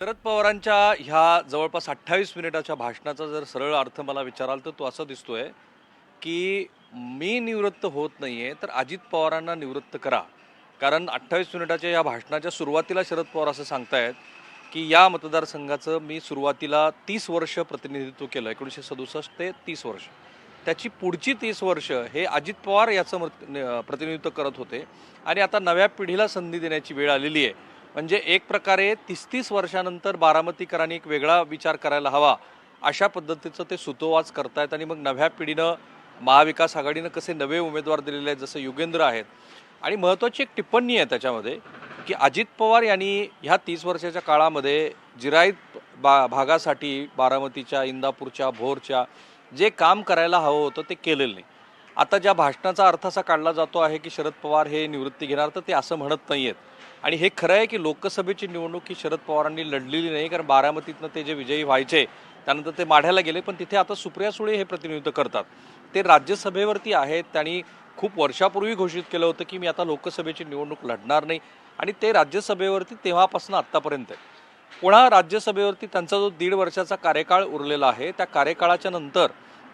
शरद पवारांच्या ह्या जवळपास 28 मिनिटाच्या भाषणाचा जर सरळ अर्थ मला विचाराल तर तो असा दिसतोय की मी निवृत्त होत नाहीये तर अजित पवारांना निवृत्त करा. कारण 28 मिनिटाच्या या भाषणाच्या सुरुवातीला शरद पवार असं सांगतायत की या मतदारसंघाचं मी सुरुवातीला 30 वर्ष प्रतिनिधित्व केलं, 1967 ते 30 वर्ष. त्याची पुढची 30 वर्ष हे अजित पवार याचं प्रतिनिधित्व करत होते आणि आता नव्या पिढीला संधी देण्याची वेळ आलेली आहे. म्हणजे एक प्रकारे 30-30 वर्षानंतर बारामतीकरांनी एक वेगळा विचार करायला हवा अशा पद्धतीचं ते सुतोवाच करतायत. आणि मग नव्या पिढीनं महाविकास आघाडीनं कसे नवे उमेदवार दिलेले आहेत, जसं युगेंद्र आहेत. आणि महत्त्वाची एक टिप्पणी आहे त्याच्यामध्ये की अजित पवार यांनी ह्या 30 वर्षाच्या काळामध्ये जिरायत भागासाठी बारामतीच्या, इंदापूरच्या, भोरच्या जे काम करायला हवं होतं ते केलेलं नाही. आता ज्या भाषणाचा अर्थ असा काढला जातो आहे की शरद पवार हे निवृत्ती घेणार, तर ते असं म्हणत नाही आहेत. आणि हे खरं आहे की लोकसभेची निवडणूक ही शरद पवारांनी लढलेली नाही, कारण बारामतीतनं ते जे विजयी व्हायचे त्यानंतर ते माढ्याला गेले, पण तिथे आता सुप्रिया सुळे हे प्रतिनिधित्व करतात. ते राज्यसभेवरती आहेत. त्यांनी खूप वर्षापूर्वी घोषित केलं होतं की मी आता लोकसभेची निवडणूक लढणार नाही, आणि ते राज्यसभेवरती तेव्हापासून आत्तापर्यंत आहे. पुन्हा राज्यसभेवरती त्यांचा जो 1.5 वर्षाचा कार्यकाळ उरलेला आहे, त्या कार्यकाळाच्या नंतर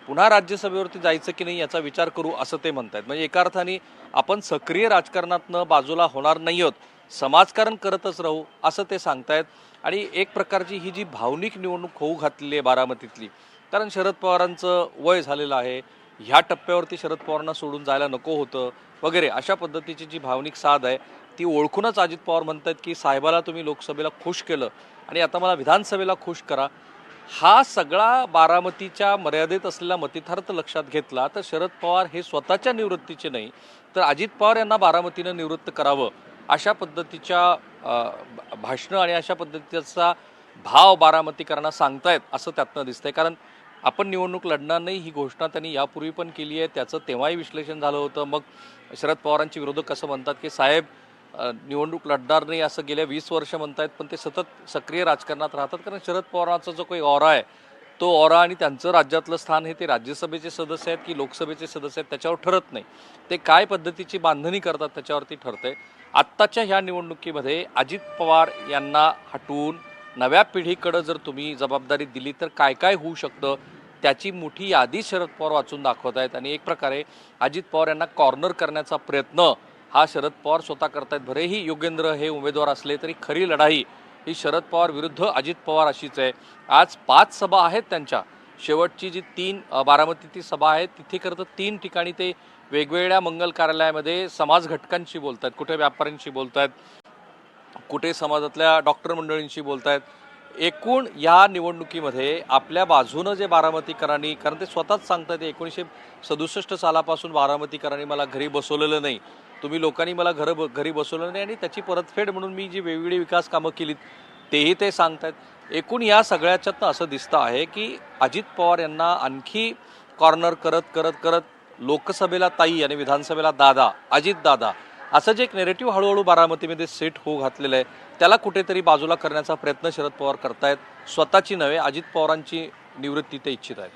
पुन्हा राज्यसभेवरती जायचं की नाही याचा विचार करू असं ते म्हणतात. म्हणजे एका अर्थाने आपण सक्रिय राजकारणातनं बाजूला होणार नाही आहोत, समाजकारण करतच राहू असं ते सांगतायत. आणि एक प्रकारची ही जी भावनिक निवडणूक होऊ घातलेली आहे बारामतीतली, कारण शरद पवारांचं वय झालेलं आहे, ह्या टप्प्यावरती शरद पवारांना सोडून जायला नको होतं वगैरे, अशा पद्धतीची जी भावनिक साध आहे ती ओळखूनच अजित पवार म्हणतात की साहेबाला तुम्ही लोकसभेला खुश केलं आणि आता मला विधानसभेला खुश करा. हा सगळा बारामतीच्या मर्यादेत असलेला मतितार्थ लक्षात घेतला तर शरद पवार हे स्वतःच्या निवृत्तीचे नाही, तर अजित पवार यांना बारामतीनं निवृत्त करावं अशा पद्धतीच्या भाषणं आणि अशा पद्धतीचा भाव बारामतीकरांना सांगतायत असं त्यातनं दिसतंय. कारण आपण निवडणूक लढणार नाही ही घोषणा त्यांनी यापूर्वी पण केली आहे, त्याचं तेव्हाही विश्लेषण झालं होतं. मग शरद पवारांचे विरोधक असं म्हणतात की साहेब निवडणूक लढणार नाही असं गेल्या 20 वर्ष म्हणतायत, पण ते सतत सक्रिय राजकारणात राहतात. कारण शरद पवारांचा जो काही ऑरा आहे तो ऑरा आणि त्यांचं राज्यातलं स्थान हे ते राज्यसभेचे सदस्य आहेत की लोकसभेचे सदस्य आहेत त्याच्यावर ठरत नाही, ते काय पद्धतीची बांधणी करतात त्याच्यावरती ठरतंय. आत्ताच्या ह्या निवडणुकीमध्ये अजित पवार यांना हटवून नव्या पिढीकडं जर तुम्ही जबाबदारी दिली तर काय काय होऊ शकतं त्याची मोठी यादी शरद पवार वाचून दाखवत आहेत. आणि एक प्रकारे अजित पवार यांना कॉर्नर करण्याचा प्रयत्न हा शरद पवार स्वतः करतायत. भलेही योगेंद्र हे उमेदवार असले तरी खरी लढाई ही शरद पवार विरुद्ध अजित पवार अशीच आहे. आज 5 सभा आहेत त्यांच्या, शेवटची जी 3 बारामतीची सभा आहे तिथे खरं तर 3 ठिकाणी ते वेगवेगळ्या मंगल कार्यालयामध्ये समाज घटकांशी बोलत आहेत, कुठे व्यापाऱ्यांशी बोलत आहेत, कुठे समाजातल्या डॉक्टर मंडळींशी बोलत आहेत. एकूण या निवडणुकीमध्ये आपल्या बाजूनं जे बारामतीकरांनी, कारण ते स्वतःच सांगतात 1967 सालापासून बारामतीकरांनी मला घरी बसवलेलं नाही, तुम्ही लोकांनी मला घरी बसवलं नाही, आणि त्याची परतफेड म्हणून मी जी वेगवेगळी विकास कामं केलीत तेही ते सांगतात. एकूण या सगळ्याच्यातनं असं दिसतं आहे की अजित पवार यांना आणखी कॉर्नर करत करत करत लोकसभेला ताई आणि विधानसभेला दादा, अजित दादा असं जे एक नेरेटिव्ह हळूहळू बारामतीमध्ये सेट होऊ घातलेलं आहे त्याला कुठेतरी बाजूला करण्याचा प्रयत्न शरद पवार करतायत. स्वतःची नव्हे, अजित पवारांची निवृत्ती ते इच्छित आहेत.